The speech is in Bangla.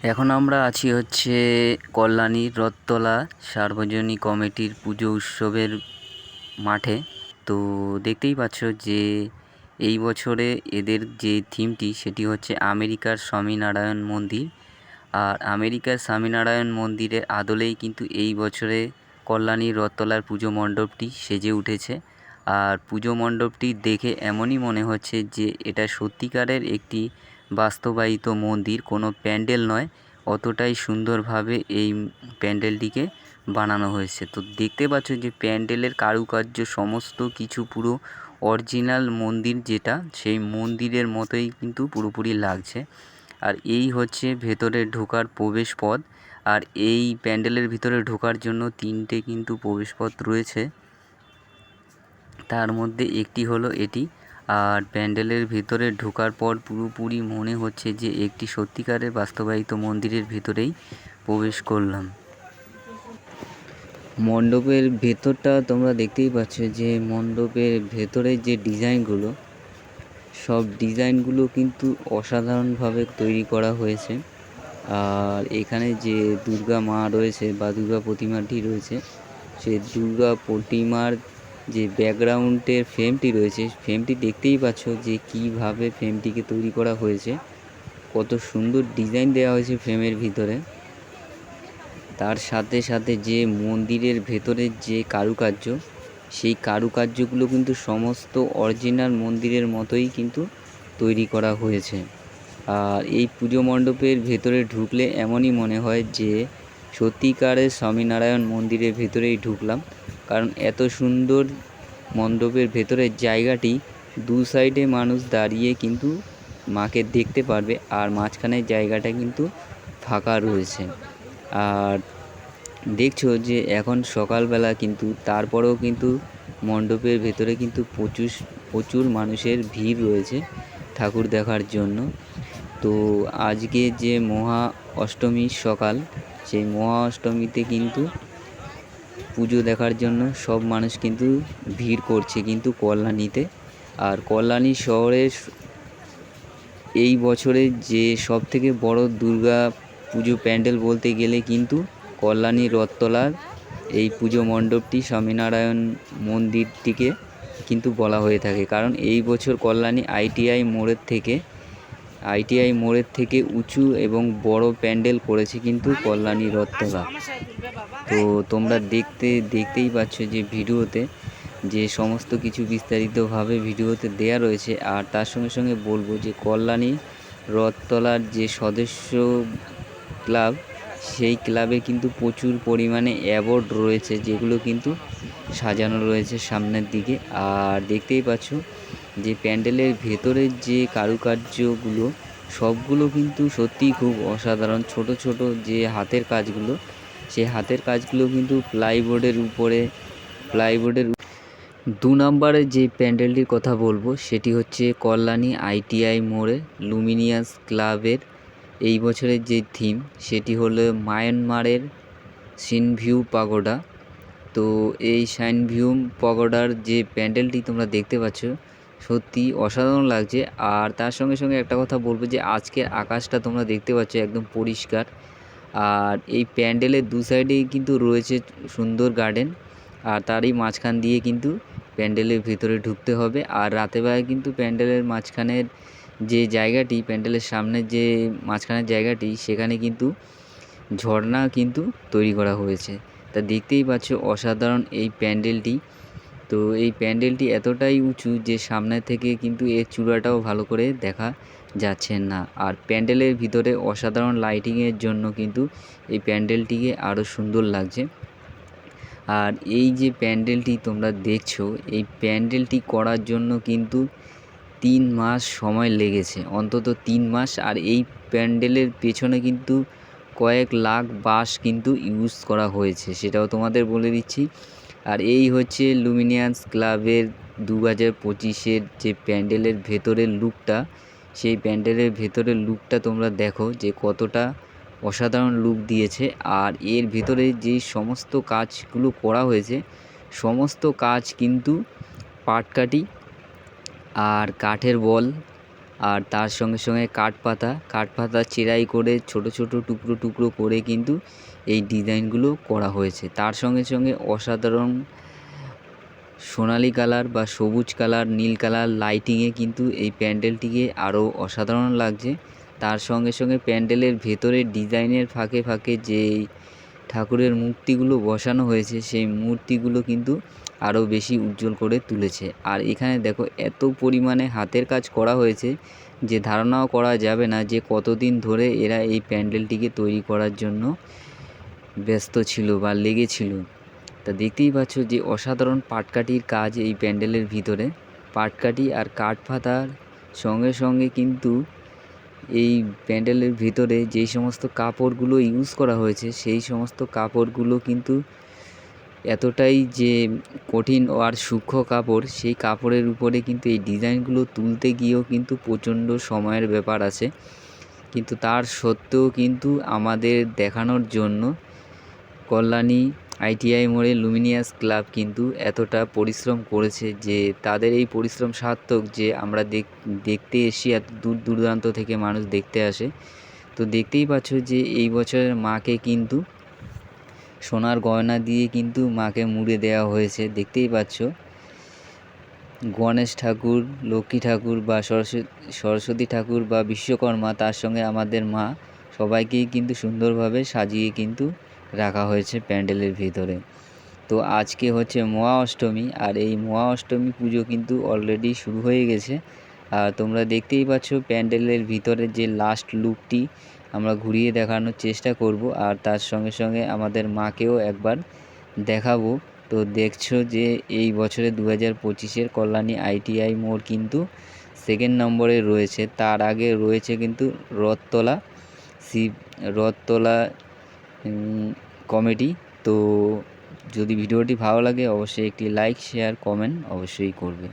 এখন আমরা আছি হচ্ছে কল্যাণীর রথতলা সার্বজনীন কমিটির পুজো উৎসবের মাঠে। তো দেখতেই পাচ্ছ যে এই বছরে এদের যে থিমটি সেটি হচ্ছে আমেরিকার স্বামীনারায়ণ মন্দির। আর আমেরিকার স্বামীনারায়ণ মন্দিরের আদলেই কিন্তু এই বছরে কল্যাণীর রথতলার পুজো মণ্ডপটি সেজে উঠেছে। আর পুজো মণ্ডপটি দেখে এমনই মনে হচ্ছে যে এটা সত্যিকারের একটি বাস্তবায়িত মন্দির, কোনো প্যান্ডেল নয়। অতটাই সুন্দরভাবে এই প্যান্ডেলটিকে বানানো হয়েছে। তো দেখতে পাচ্ছ যে প্যান্ডেলের কারুকার্য সমস্ত কিছু পুরো অরিজিনাল মন্দির, যেটা সেই মন্দিরের মতোই কিন্তু পুরোপুরি লাগছে। আর এই হচ্ছে ভেতরে ঢোকার প্রবেশ পথ। আর এই প্যান্ডেলের ভিতরে ঢোকার জন্য 3টে কিন্তু প্রবেশপথ রয়েছে, তার মধ্যে একটি হলো এটি। আর প্যান্ডেলের ভিতরে ঢোকার পর পুরোপুরি মনে হচ্ছে যে একটি সত্যিকারের বাস্তবায়িত মন্দিরের ভিতরেই প্রবেশ করলাম। মণ্ডপের ভেতরটা তোমরা দেখতেই পাচ্ছ যে মণ্ডপের ভেতরে যে ডিজাইনগুলো, সব ডিজাইনগুলো কিন্তু অসাধারণভাবে তৈরি করা হয়েছে। আর এখানে যে দুর্গা মা রয়েছে বা দুর্গা প্রতিমাটি রয়েছে, সেই দুর্গা প্রতিমার যে ব্যাকগ্রাউন্ডের ফ্রেমটি রয়েছে, ফ্রেমটি দেখতেই পাচ্ছ যে কীভাবে ফ্রেমটিকে তৈরি করা হয়েছে, কত সুন্দর ডিজাইন দেওয়া হয়েছে ফ্রেমের ভিতরে। তার সাথে সাথে যে মন্দিরের ভেতরের যে কারুকার্য, সেই কারুকার্যগুলো কিন্তু সমস্ত অরিজিনাল মন্দিরের মতোই কিন্তু তৈরি করা হয়েছে। আর এই পুজো মণ্ডপের ভেতরে ঢুকলে এমনই মনে হয় যে সত্যিকারের স্বামীনারায়ণ মন্দিরের ভেতরেই ঢুকলাম। কারণ এত সুন্দর মণ্ডপের ভেতরের জায়গাটি, দু সাইডে মানুষ দাঁড়িয়ে কিন্তু মাকে দেখতে পারবে, আর মাঝখানের জায়গাটা কিন্তু ফাঁকা রয়েছে। আর দেখছো যে এখন সকালবেলা, কিন্তু তারপরেও কিন্তু মণ্ডপের ভেতরে কিন্তু প্রচুর মানুষের ভিড় রয়েছে ঠাকুর দেখার জন্য। তো আজকে যে মহা অষ্টমীর সকাল, সেই মহা অষ্টমীতে কিন্তু পুজো দেখার জন্য সব মানুষ কিন্তু ভিড় করছে কিন্তু কল্যাণীতে। আর কল্যাণী শহরের এই বছরের যে সবথেকে বড় দুর্গা পুজো প্যান্ডেল বলতে গেলে কিন্তু কল্যাণী রথতলার এই পুজো মণ্ডপটি, স্বামীনারায়ণ মন্দিরটিকে কিন্তু বলা হয়ে থাকে। কারণ এই বছর কল্যাণী আইটিআই মোড়ের থেকে উঁচু এবং বড় প্যান্ডেল করেছে কিন্তু কল্যাণী রথতলা। তো তোমরা দেখতেই পাচ্ছ যে ভিডিওতে যে সমস্ত কিছু বিস্তারিতভাবে ভিডিওতে দেয়া রয়েছে। আর তার সঙ্গে সঙ্গে বলবো যে কল্যাণী রথতলার যে সদস্য ক্লাব, সেই ক্লাবে কিন্তু প্রচুর পরিমাণে অ্যাওয়ার্ড রয়েছে, যেগুলো কিন্তু সাজানো রয়েছে সামনের দিকে। আর দেখতেই পাচ্ছ যে প্যান্ডেলের ভেতরের যে কারুকার্যগুলো, সবগুলো কিন্তু সত্যিই খুব অসাধারণ। ছোট ছোট যে হাতের কাজগুলো, সেই হাতের কাজগুলো কিন্তু প্লাইবোর্ডের 2 নম্বরে যে প্যান্ডেলটির কথা বলবো সেটি হচ্ছে কল্যাণী আইটিআই মোড়ে লুমিনিয়াস ক্লাবের এই বছরের যে থিম, সেটি হলো মায়ানমারের সিনভিউ পাগোডা। তো এই সাইনভিউ পাগোডার যে প্যান্ডেলটি তোমরা দেখতে পাচ্ছ, সত্যি অসাধারণ লাগছে। আর তার সঙ্গে সঙ্গে একটা কথা বলবো যে আজকের আকাশটা তোমরা দেখতে পাচ্ছ একদম পরিষ্কার। আর এই প্যান্ডেলের দু সাইডেই কিন্তু রয়েছে সুন্দর গার্ডেন, আর তারই মাঝখান দিয়ে কিন্তু প্যান্ডেলের ভিতরে ঢুকতে হবে। আর রাতেরবেলায় কিন্তু প্যান্ডেলের মাঝখানের যে জায়গাটি, প্যান্ডেলের সামনের যে মাঝখানের জায়গাটি, সেখানে কিন্তু ঝর্ণা কিন্তু তৈরি করা হয়েছে। তা দেখতেই পাচ্ছ অসাধারণ এই প্যান্ডেলটি। তো এই প্যান্ডেলটি এতটাই উঁচু যে সামনে থেকে কিন্তু এর চূড়াটাও ভালো করে দেখা যাচ্ছে না। আর প্যান্ডেলের ভিতরে অসাধারণ লাইটিংয়ের জন্য কিন্তু এই প্যান্ডেলটিকে আরও সুন্দর লাগছে। আর এই যে প্যান্ডেলটি তোমরা দেখছো, এই প্যান্ডেলটি করার জন্য কিন্তু 3 মাস সময় লেগেছে, অন্তত 3 মাস। আর এই প্যান্ডেলের পেছনে কিন্তু কয়েক লাখ বাঁশ কিন্তু ইউজ করা হয়েছে, সেটাও তোমাদের বলে দিচ্ছি। আর এই হচ্ছে লুমিনিয়াস ক্লাবের 2025-এর যে প্যান্ডেলের ভেতরের লুকটা, সেই প্যান্ডেলের ভেতরের লুকটা তোমরা দেখো যে কতটা অসাধারণ লুক দিয়েছে। আর এর ভেতরে যে সমস্ত কাজগুলো করা হয়েছে, সমস্ত কাজ কিন্তু পাটকাঠি আর কাঠের বল আর তার সঙ্গে সঙ্গে কাঠপাতা চেরাই করে ছোট ছোট টুকরো টুকরো করে কিন্তু এই ডিজাইনগুলো করা হয়েছে। তার সঙ্গে সঙ্গে অসাধারণ সোনালি কালার বা সবুজ কালার, নীল কালার লাইটিংয়ে কিন্তু এই প্যান্ডেলটিকে আরও অসাধারণ লাগছে। তার সঙ্গে সঙ্গে প্যান্ডেলের ভেতরের ডিজাইনের ফাঁকে ফাঁকে যে ঠাকুরের মূর্তিগুলো বসানো হয়েছে সেই মূর্তিগুলো কিন্তু আরও বেশি উজ্জ্বল করে তুলেছে। আর এখানে দেখো এত পরিমাণে হাতের কাজ করা হয়েছে যে ধারণাও করা যাবে না যে কতদিন ধরে এরা এই প্যান্ডেলটিকে তৈরি করার জন্য ব্যস্ত ছিল বা লেগেছিল। তা দেখতেই পাচ্ছ যে অসাধারণ পাটকাঠির কাজ এই প্যান্ডেলের ভিতরে। পাটকাঠি আর কাঠপাতার সঙ্গে সঙ্গে কিন্তু এই প্যান্ডেলের ভিতরে যেই সমস্ত কাপড়গুলো ইউজ করা হয়েছে সেই সমস্ত কাপড়গুলো কিন্তু এতটাই যে কঠিন আর সূক্ষ্ম কাপড়, সেই কাপড়ের উপরে কিন্তু এই ডিজাইনগুলো তুলতে গিয়েও কিন্তু প্রচণ্ড সময়ের ব্যাপার আছে। কিন্তু তার সত্ত্বেও কিন্তু আমাদের দেখানোর জন্য কল্যাণী ITI মোড়ে লুমিনিয়াস ক্লাব কিন্তু এতটা পরিশ্রম করেছে যে তাদের এই পরিশ্রম সার্থক যে আমরা দেখতে এসি, এত দূর দূরান্ত থেকে মানুষ দেখতে আসে। তো দেখতেই পাচ্ছ যে এই বছরের মাকে কিন্তু সোনার গয়না দিয়ে কিন্তু মাকে মুড়ে দেওয়া হয়েছে। দেখতেই পাচ্ছ গণেশ ঠাকুর, লক্ষ্মী ঠাকুর বা সরস্বতী ঠাকুর বা বিশ্বকর্মা, তার সঙ্গে আমাদের মা, সবাইকেই কিন্তু সুন্দরভাবে সাজিয়ে কিন্তু রাখা হয়েছে প্যান্ডেলের ভিতরে। তো আজকে হচ্ছে মহা অষ্টমী, আর এই মহা অষ্টমী পুজো কিন্তু অলরেডি শুরু হয়ে গেছে। আর তোমরা দেখতেই পাচ্ছ প্যান্ডেলের ভিতরে যে লাস্ট লুকটি আমরা ঘুরিয়ে দেখানোর চেষ্টা করব, আর তার সঙ্গে সঙ্গে আমাদের মাকেও একবার দেখাবো। তো দেখছো যে এই বছরে 2025-এর কল্যাণী ITI মোড় কিন্তু সেকেন্ড নম্বরে রয়েছে। তার আগে রয়েছে কিন্তু রথতলা কমিটি। তো যদি ভিডিওটি ভালো লাগে অবশ্যই একটি লাইক, শেয়ার, কমেন্ট অবশ্যই করবে।